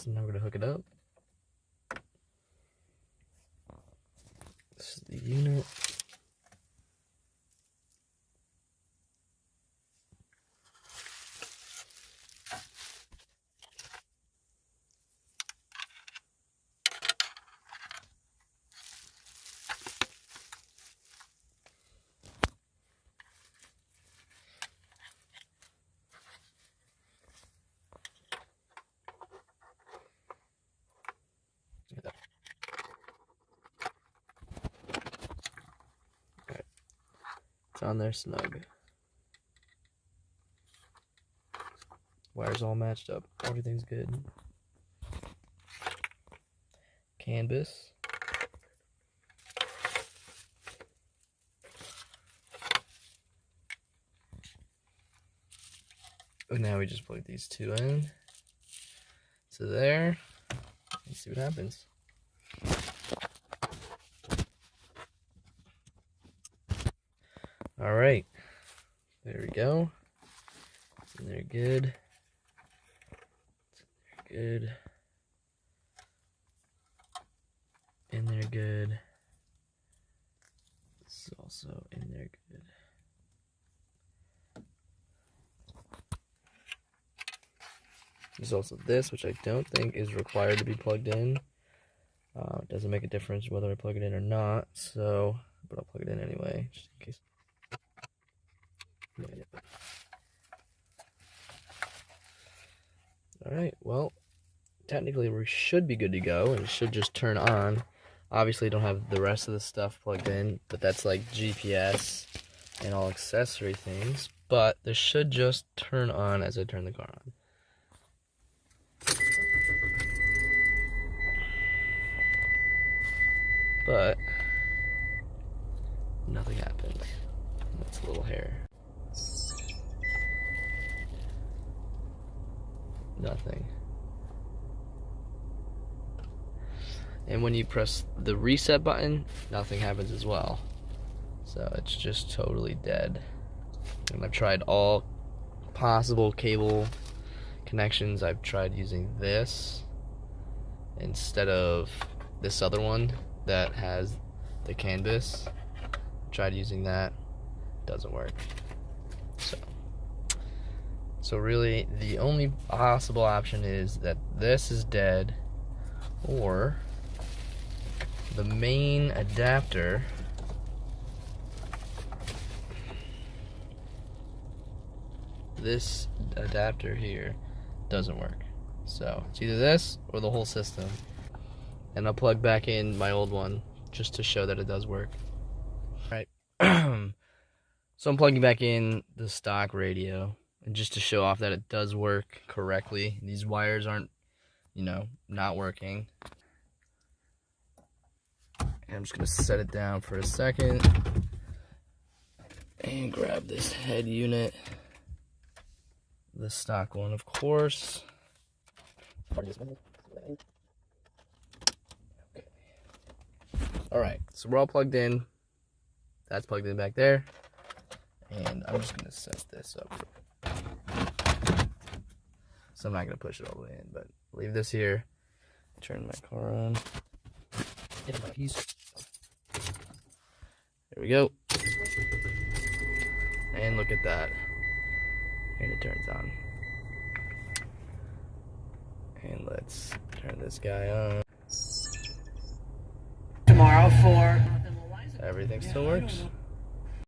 So now we're gonna hook it up. This is the unit. Okay. It's on there snug. Wires all matched up. Everything's good. Canvas. And now we just plug these two in to there and see what happens. All right, there we go. And they're good. Good. And they're good. It's also in there good. There's also this, which I don't think is required to be plugged in. It doesn't make a difference whether I plug it in or not, so, but I'll plug it in anyway, just in case. Alright, well, technically we should be good to go, and it should just turn on. Obviously don't have the rest of the stuff plugged in, but that's like GPS and all accessory things, but this should just turn on as I turn the car on. But nothing happened. That's a little hair. Nothing. And when you press the reset button, nothing happens as well. So it's just totally dead. And I've tried all possible cable connections. I've tried using this instead of this other one that has the canvas. Tried using that, doesn't work. So really the only possible option is that this is dead, or the main adapter this adapter here doesn't work. So it's either this or the whole system. And I'll plug back in my old one just to show that it does work. Right. So I'm plugging back in the stock radio, and just to show off that it does work correctly. These wires aren't, you know, not working. And I'm just gonna set it down for a second and grab this head unit, the stock one, of course. Okay. All right, so we're all plugged in. That's plugged in back there, and I'm just gonna set this up. So I'm not gonna push it all the way in, but leave this here. Turn my car on. Get my keys. There we go. And look at that. And it turns on. And let's turn this guy on. Tomorrow for Everything still works.